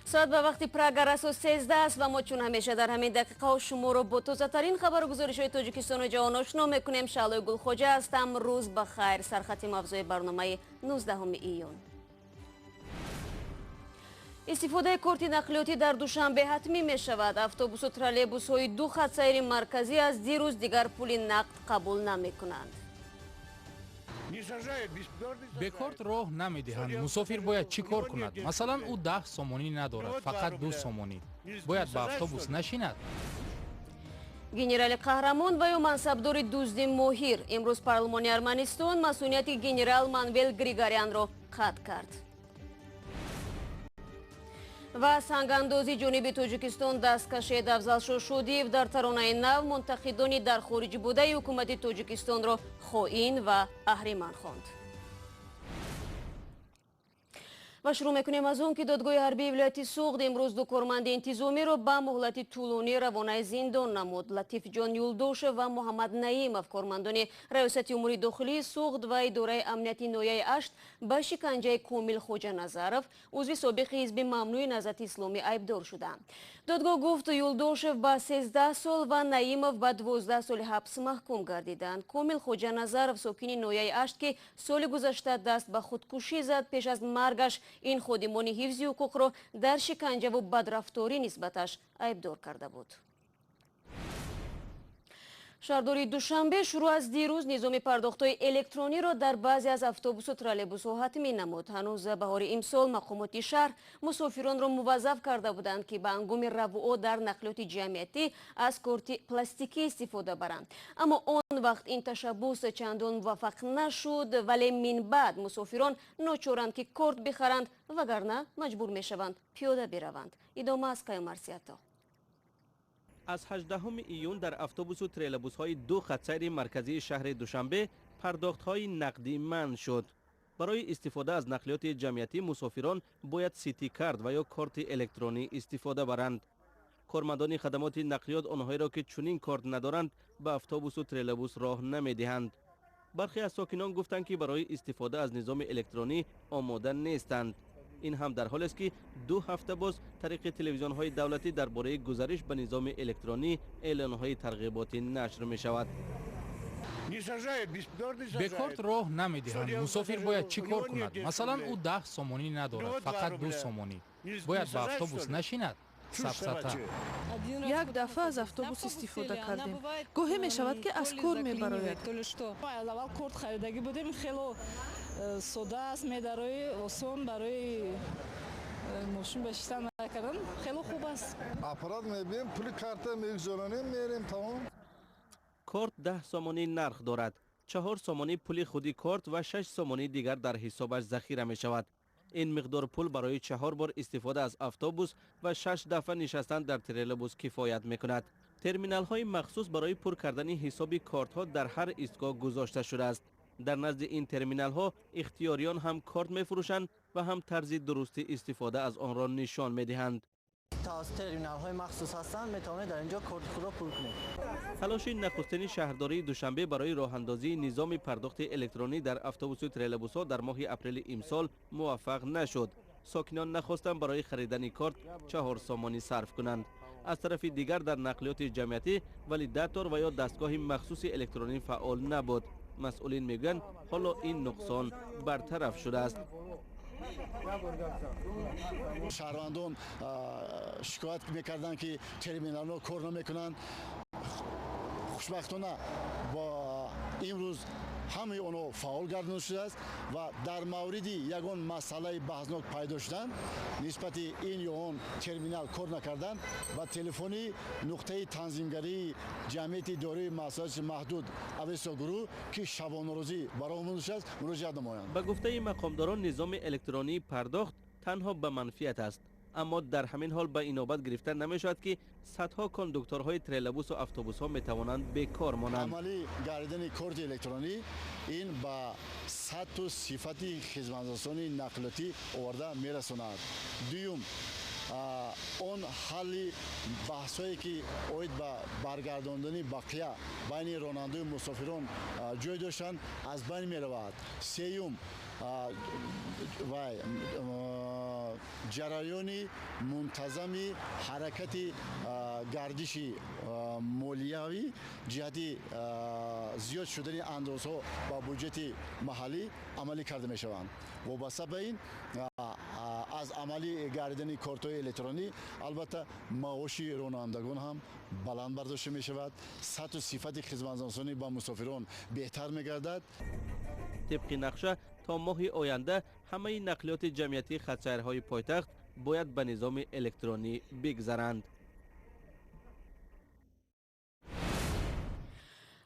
ساعت به وقتی پراگ رسو 13 است و ما چون همیشه در همین دقیقه ها شما رو با تازه‌ترین خبر و گزارش های تاجیکستان و جهان آشنا میکنیم. شعله گلخوجه هستم. روز بخیر. سرخط موضوع برنامه 19 ایون. استفاده کارت نقلیاتی در دوشنبه حتمی می شود. اتوبوس و ترالبوس های دو خط سیر مرکزی از دیروز دیگر پول نقد قبول نمی کنند. به کارت راه نمیدهند. مسافر باید چی کار کند؟ مثلا او 10 سومانی ندارد، فقط 2 سومانی. باید به اتوبوس نشیند. گنرال قهرمان و یا منصبدار دزدی ماهر امروز پارلمانی ارمنستان مسئولیت گنرال مانویل گریگاریان را قطع کرد. و سنگاندازی جنوبی تاجیکستان دستکشی افضل شدیو در ترانه نو منتقدانی در خارج بوده حکومت تاجیکستان را خائن و اهریمن خواند. و شروع میکنیم از اون که دادگاه حربی ولایت سوغد امروز دو کارمند انتظامی را به مهلت طولانی روانه زندان نمود. لطیف جان یولدوش و محمد نعیمов کارمندان ریاست امور داخلی سوغد و اداره امنیتی نویه 8 به شکنجه کامل خوجه نظرов عضو سابق حزب ممنوع نهضت اسلامی ایبدار شدند. دادگاه گفت یولدوشев به 13 سال و نعیمов به 12 سال حبس محکوم گردیدند. کامل خوجه نظرов ساکن نویه 8 که سال گذشته دست به خودکشی زد پیش از مرگش این خادمان حفظ حقوق را در شکنجه و بدرفتاری نسبتش ایبدار کرده بود. شهرداری دوشنبه شروع از دیروز نظام پرداخت‌های الکترونی را در بعضی از اتوبوس و ترالبوس‌ها حتمی نمود. هنوز بهار امسال مقامات شهر مسافران را موظف کرده بودند که به هنگام رفع در نقلیات جمعیتی از کارت پلاستیکی استفاده برند. اما آن وقت این تشبوس چندان موفق نشد، ولی من بعد مسافران ناچارند که کارت بخرند وگرنه مجبور میشوند پیاده بروند. ادامه از مرسیتا. از 18 ایون در اتوبوس و ترالبوس های دو خط سیر مرکزی شهر دوشنبه پرداخت های نقدی منع شد. برای استفاده از نقلیات جمعیتی مسافران باید سیتی کارت و یا کارت الکترونی استفاده برند. کارمندان خدمات نقلیات آنهایی را که چنین کارت ندارند به اتوبوس و ترالبوس راه نمیدهند. برخی از ساکنان گفتند که برای استفاده از نظام الکترونی آماده نیستند. این هم در حالی است که 2 هفته باز طریق تلویزیون های دولتی درباره گذارش به نظام الکترونی اعلان های ترغیباتی نشر می شود. به کارت راه نمیدهند. مسافر باید چی کار کند؟ مثلا او 10 سومانی ندارد، فقط 2 سومانی. باید به اتوبوس نشیند. سبسته. یک دفعه از اتوبوس استفاده کردیم. گاهی می شود که از کور می براید. اول کارت خریدگی بودیم، خیلی ساده است، میدارای آسان برای ماشین بشستن کردن خیلی خوب است. اپرات میبینیم پول کارت میگذارانیم میریم تمام. کارت 10 سومانی نرخ دارد. 4 سومانی پول خودی کارت و 6 سومانی دیگر در حسابش ذخیره می شود. این مقدار پول برای 4 بار استفاده از اتوبوس و 6 دفعه نشستن در ترالبوس کفایت می کند. ترمینال های مخصوص برای پر کردن حساب کارت ها در هر ایستگاه گذاشته شده است. در نزد این ترمینال ها اختیاریان هم کارت می فروشند و هم طرز درست استفاده از آن را نشان می دهند. تا ترمینال های مخصوص هستند میتونید در اینجا کارت خود را پر کنید. تلاش نخستین شهرداری دوشنبه برای راه اندازی نظام پرداخت الکترونی در اتوبوس و ترالبوس ها در ماه اپریل امسال موفق نشد. ساکنان نخواستند برای خریدن کارت 4 سومانی صرف کنند. از طرف دیگر در نقلیات جمعیتی ولیداتور و یا دستگاه مخصوص الکترونی فعال نبود. مسئولین میگن حالا این نقصان برطرف شده است. شهروندان شکایت میکردند که ترمینال ها کار نمیکنند. خوشبختانه با امروز همه اونها فعال گردانده شده است و در موردی یگان مسئله بحثناک پیدا شدن نسبت این یا اون ترمینال کار نکردن و تلفنی نقطه تنظیمگری جمعیت دارای مسائل محدود اویسا گروه که شبانه روزی برای منتشر است مراجعه نمایند. به گفته مقامداران نظام الکترونی پرداخت تنها به منفیت است، اما در همین حال به این نوبت گرفته نمی شود که صدها کاندکتورهای ترالبوس و اتوبوس ها می توانند بیکار مانند. عملی گردیدن کارت الکترونی این به سطح و صفت خدمترسانی نقلیاتی آورده می رساند. دوم اون حل بحثایی که اوید به برگرداندن بقیه بین راننده و مسافران جای داشتن از بین می رود. سوم ҷараёни мунтазами ҳаракати гардиши молиявӣ ҷиҳати зиёд шудани андозҳо ба бюҷети маҳаллӣ амалӣ карда мешаванд. вобаста ба ин аз амалӣ гардидани кортҳои электронӣ албатта маоши ронандагон ҳам баланд бардошта мешавад, сатҳу сифати хизматрасонӣ ба мусофирон беҳтар мегардад. طبق نقشه تا ماه آینده همه نقلیات جمعیتی خطسیرهای پایتخت باید به نظام الکترونی بگذرند.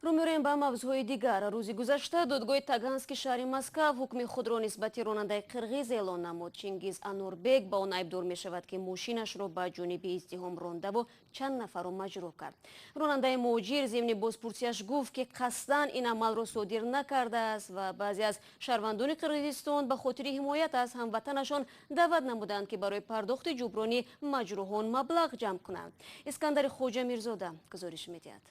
رو می‌رویم با موضوع دیگر. روز گذشته دادگاه تاگانسکی شهر مسکو حکم خود را نسبت راننده قرغیز اعلان نمود. چینگیز انوربек با آن ایبدار می‌شود که ماشینش را به جانب ازدحام رانده و چند نفر را مجروح کرد. راننده مهاجر ضمن بازپرسیش گفت که قصداً این عمل را صادر نکرده است و بعضی از شهروندان قرغیزستان به خاطر حمایت از هموطنشان دعوت نمودند که برای پرداخت جبرانی مجروحان مبلغ جمع کنند. اسکندر خوجه میرزاده گزارش می‌دهد.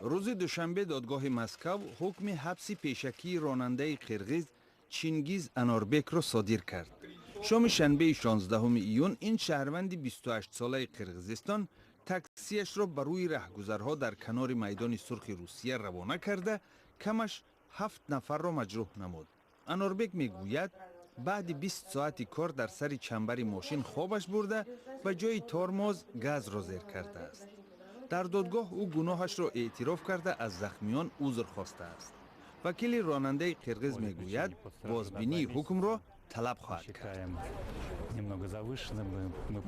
روز دوشنبه دادگاه مسکو حکم حبس پیشکی راننده قرغیز چینگیز انوربek را صادر کرد. شام شنبه 16 ایون این شهروند 28 ساله قرغیزستان تاکسیش را بر روی رهگذرها در کنار میدان سرخ روسیه روانه کرده کمش 7 نفر را مجروح نمود. انوربek میگوید بعد 20 ساعتی کار در سر چنبر ماشین خوابش برده و جای ترمز گاز را زیر کرده است. در دادگاه او گناهش را اعتراف کرده از زخمیان عذر خواسته است. وکیل راننده قرغیز میگوید بازبینی حکم را طلب خواهد کرد.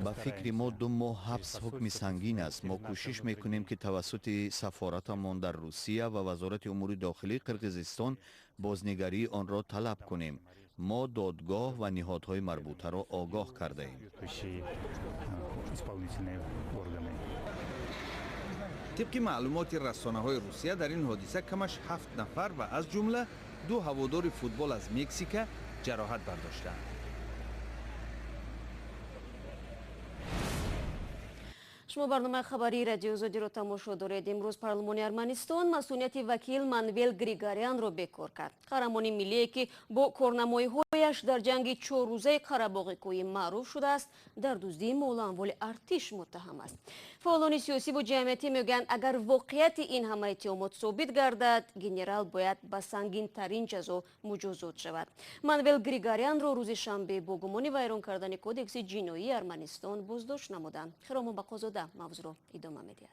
با فکر ما 2 ماه حبس حکم سنگین است. ما کوشش میکنیم که توسط سفارتمان در روسیه و وزارت امور داخلی قرغیزستان بازنگری آن را طلب کنیم. ما دادگاه و نهادهای مربوطه را آگاه کرده ایم. طبق معلومات رسانه‌های روسیه در این حادثه کمش 7 نفر و از جمله 2 هوادار فوتبال از مکزیک جراحت برداشتند. شما برنامه خبری رادیو آزادی را تماشا دارید. امروز پارلمان ارمنستان مسئولیت وکیل مانویل گریگاریان را بکار کرد. قهرمان ملی که با کارنمایی‌هایش در جنگ 4 روزه قره‌باغ کوهی معروف شده است در دزدی مال و اموال ارتش متهم است. فعالان سیاسی و جمعیتی میگویند اگر واقعیت این همه اتهامات ثابت گردد گنرال باید به سنگین ترین جزا مجازات شود. مانویل گریگاریان را روز شنبه با گمان ویران کردن کودکس جنایی ارمنستان بازداشت نمودند. خرامان بقازاده موضوع را ادامه می‌دهد.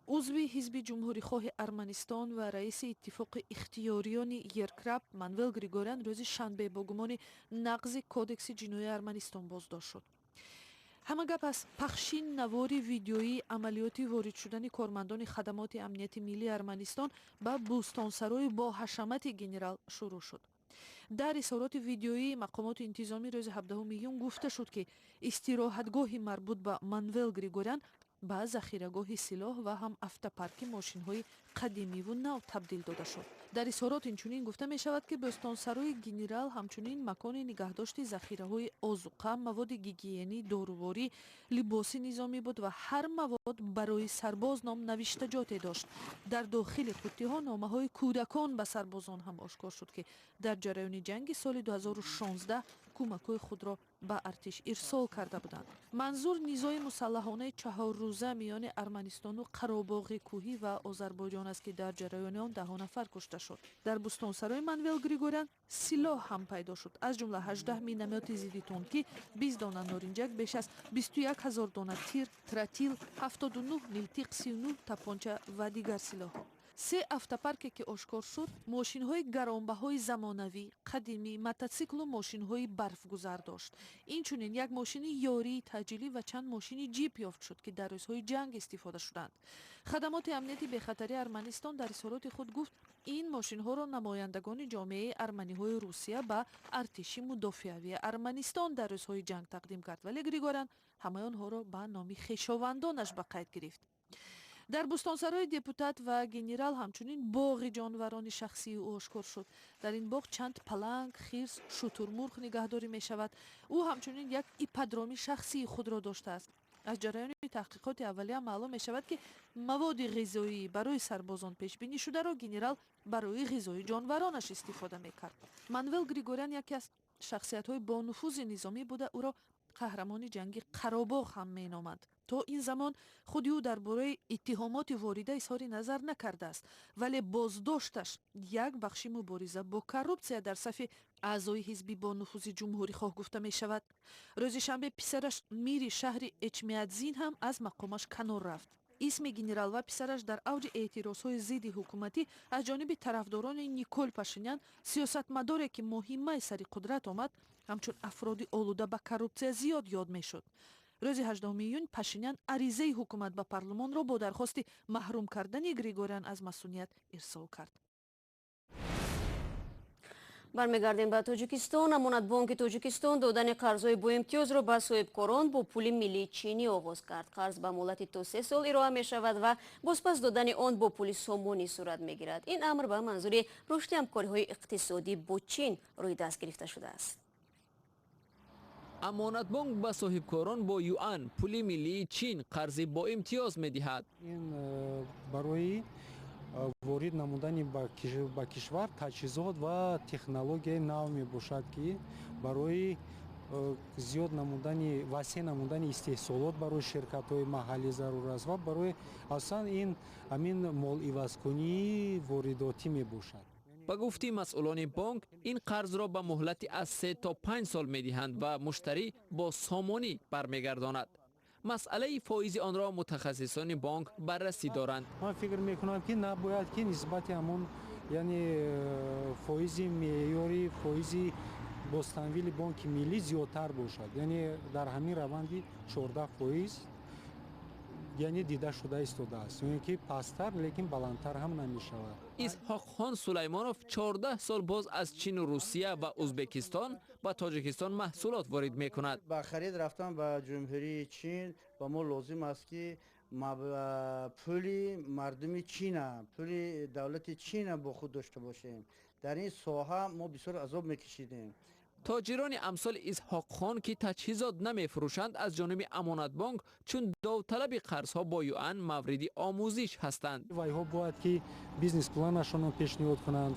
عضو حزب جمهوری‌خواه ارمنستان و رئیس اتفاق اختیاریان یرکرپ مانویل گریگوریان روز شنبه با گمان نقض کودکس جنایی ارمنستان بازداشت شد. همه گپ از پخش نوار ویدیویی عملیات وارد شدن کارمندان خدمات امنیت ملی ارمنستان به بوستانسرای با حشمت گنرال شروع شد. در اظهارات ویدیویی مقامات انتظامی روز 17 میلیون گفته شد که استراحتگاه مربوط به مانویل گریگوریان به ذخیره‌گاه سلاح و هم автопарки ماشین‌های قدیمی و نو تبدیل داده شد. در اظهارات اینچنین گفته می شود که بستانسرای گنرال همچنین مکان نگهداشت ذخیره‌های آذوقه، مواد گیگیینی، داروواری، لباس نظامی بود و هر مواد برای سرباز نام نوشتجات داشت. در داخل قوطی‌ها نامه‌های کودکان به سربازان هم آشکار شد که در جریان جنگ سال 2016 کمک‌های خود را به ارتش ارسال کرده بودند. منظور نیزای مسلحانه 4 روزه میان ارمنستان و قره‌باغ کوهی و آذربایجان است که در جریان آن 10 نفر کشته شد. در بستانسرای مانویل گریگوریان سلاح هم پیدا شد. از جمله 18 مینومت ضد تانکی، 20 دانه نارنجک، بیش از 21000 دانه تیر، تراتیل، 79 میلتیق 39 تپانچه و دیگر سلاح‌ها. 3 автопарке که آشکار شد ماشین‌های گرانبهای زمانوی، قدیمی، موتورسیکل و ماشین‌های برفگذر داشت. اینچنین یک ماشین یاری تجلی و چند ماشین جیپ یافت شد که در روزهای جنگ استفاده شدند. خدمات امنیتی بخطری ارمنستان در اظهارات خود گفت این ماشین‌ها را نمایندگان جامعه ارمنی‌های روسیه به ارتش مدافعی ارمنستان در روزهای جنگ تقدیم کرد ولی گریگوریان همه آنها را به نام خویشاوندانش به قید گرفت. در بستانسرای دپوتات و گنرال همچنین باغ جانوران شخصی او آشکار شد. در این باغ چند پلنگ، خرس، شترمرغ نگهداری می شود. او همچنین یک ایپادروم شخصی خود را داشته است. از جریان تحقیقات اولیه معلوم می شود که مواد غذایی برای سربازان پیش بینی شده را گنرال برای غذای جانورانش استفاده می کرد. مانویل گریگوریان یکی از шахсиятҳои бонуфузи низомӣ буда ӯро қаҳрамони ҷанги қаробоғ ҳам меноманд. то ин замон худи ӯ дар бораи иттиҳомоти ворида изҳори назар накардааст, вале боздошташ як бахши мубориза бо коррупсия дар сафи аъзои ҳизби бонуфузи ҷумҳурихоҳ гуфта мешавад. рӯзи шанбе писараш мири шаҳри эчмиадзин ҳам аз мақомаш канор рафт. исми генерал ва писараш дар авҷи эътирозҳои зидди ҳукуматӣ аз ҷониби тарафдорони Никол Пашинян, сиёсатмадоре ки моҳимаи сари қудрат омад, ҳамчун афроди олуда ба коррупсия зиёд ёд мешуд. рӯзи 18 июн Пашинян аризаи ҳукумат ба парлумонро бо дархости маҳрум кардани Григорян аз масъулият ирсол кард. бармегардем ба Тоҷикистон. Амонатбонки Тоҷикистон додани қарзҳои боимтиёзро ба соҳибкорон бо пули миллии чинӣ оғоз кард. қарз ба муҳлати то 3 сол ироа мешавад ва бозпас додани он бо пули сомонӣ сурат мегирад. ин амр ба манзури рушди ҳамкориҳои иқтисодӣ бо чин рӯи даст гирифта шудааст. амонатбонк ба соҳибкорон бо юан пули миллии чин қарзи боимтиёз медиҳад. ин барои ворид намудани ба кишвар таҷҳизот ва технологияи нав мебошад, ки барои зиёд намудани васеъ намудани истеҳсолот барои ширкатҳои маҳаллӣ зарур аст ва барои аслан ин ҳамин моливазкунии воридотӣ мебошад. ба гуфти масъулони бонк, ин қарзро ба муҳлати аз 3 то 5 сол медиҳанд ва муштарӣ бо сомонӣ бармегардонад. масъалаи фоизи онро мутахассисони бонк баррасӣ доранд. ман фикр мекунам, ки набояд ки нисбати ҳамон яъне фоизи меъёри фоизи бостанвили бонки миллӣ зиёдтар бошад. яъне дар ҳамин раванди 14% яъне дида шуда истодааст. ин ки пасттар, лекин баландтар ҳам намешавад. исҳоқхон Сулаймонов 14 сол боз аз Чину, Русия ва Узбекистон ба Тоҷикистон маҳсулот ворид мекунад. ба харид рафтан ба ҷумҳурии Чин ба мо лозим аст, ки пули мардуми Чина, пули давлати Чина бо худ дошта бошем. дар ин соҳа мо бисёр азоб мекашидем. тоҷирони амсоли Исҳоқхон ки таҷҳизот намефурӯшанд аз ҷониби Амонатбонк чун довталаби қарзҳо бо юан мавриди омӯзиш ҳастанд. вайҳо бояд ки бизнес планашонро пешниҳод кунанд,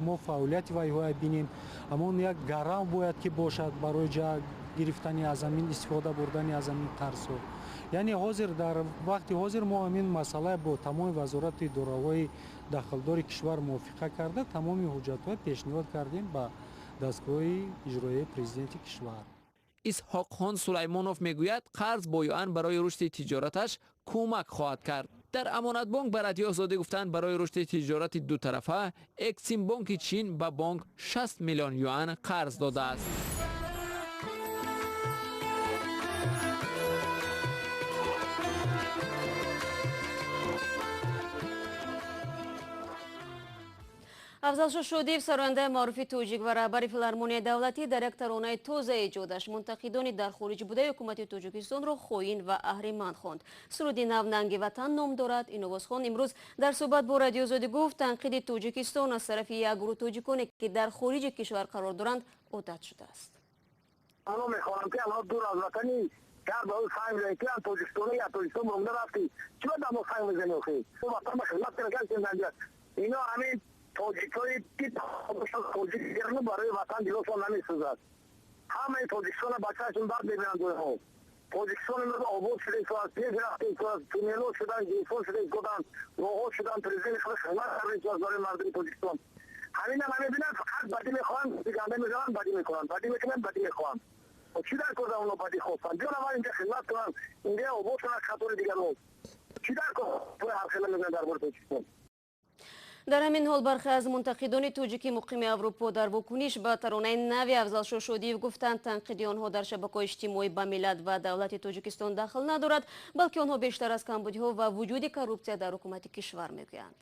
мо фаъолияти вайҳоя бинем. ҳамон як гарам бояд ки бошад барои гирифтани аз ҳамин истифода бурдани аз ҳамин қарзҳо. яъне ҳозир дар вақти ҳозир мо ҳамин масъала бо тамоми вазорати идораҳои дахлдори кишвар мувофиқа карда тамоми ҳуҷҷатҳо пешниҳод кардем ба дастгоҳи иҷроии президенти кишвар. Исҳоқхон Сулаймонов мегӯяд, қарз бо юан барои рушди тиҷораташ кӯмак хоҳад кард. дар Амонатбонк ба Радиои Озодӣ гуфтанд, барои рушди тиҷорати дутарафа Эксимбонки Чин ба бонк 60 миллион юан қарз додааст. афзалшо шодиев, сарояндаи маъруфи тоҷик ва раҳбари филармонияи давлатӣ дар як таронаи тозаи эҷодаш мунтақидони дар хориҷ будаи ҳукумати Тоҷикистонро хоин ва аҳриманд хонд. суруди нав «Нанги ватан» ном дорад. ин овозхон имрӯз дар суҳбат бо Радиои Озодӣ гуфт, танқиди Тоҷикистон аз тарафи як гурӯҳ тоҷиконе ки дар хориҷи кишвар қарор доранд одат шудааст. анҳо мехоҳам ки анҳо дур аз ватани гар ба ӯ санг мезанем ки тоҷикистони я тоҷикистон монда рафти чӣ ба дамо санг мезанем охи ӯ ватан ба хизмат кард. ино ҳамин тоҷикои ки тоҷик гирну барои ватан дилошон намесӯзад. ҳамаи тоҷикистона бачаашон дард мебинанд ӯҳо. тоҷикистон имрӯз обод шуда истоданд, пеш рафта истоданд, туннелҳо шуданд, гейтҳо шуда истоданд, роҳҳо шуданд, президенти худ хизмат карда истоданд барои мардуми Тоҷикистон. ҳамина намебинанд, фақат бадӣ мехоҳанд, ганда мезананд, бадӣ мекунанд, бадӣ мекунанд, бадӣ мехоҳанд. чӣ дар кор онҳо бадӣ хостанд? бионаман инҷа хизмат кунанд, инҷа обод шунанд қатори дигарҳо. чӣ дар кор ҳархела мезананд дар бораи Тоҷикистон? дар ҳамин ҳол бархе аз мунтақидони тоҷики муқими аврупо дар вокуниш ба таронаи нави Афзалшо Шодиев гуфтанд, танқиди онҳо дар шабакаҳои иҷтимоӣ ба миллат ва давлати Тоҷикистон дахл надорад, балки онҳо бештар аз камбудиҳо ва вуҷуди коррупсия дар ҳукумати кишвар мегӯянд.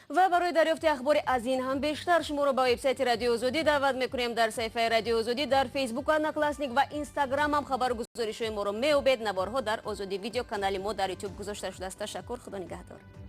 ва барои дарёфти ахбори аз ин ҳам бештар шуморо ба вебсайти Радиои Озодӣ даъват мекунем. дар саҳифаи Радиои Озодӣ дар Фейсбук, Одноклассник ва Инстаграм ҳам хабару гузоришҳои моро меёбед. наворҳо дар Озодӣ видео канали мо дар YouTube гузошта шудааст. ташаккур. худо нигаҳдор.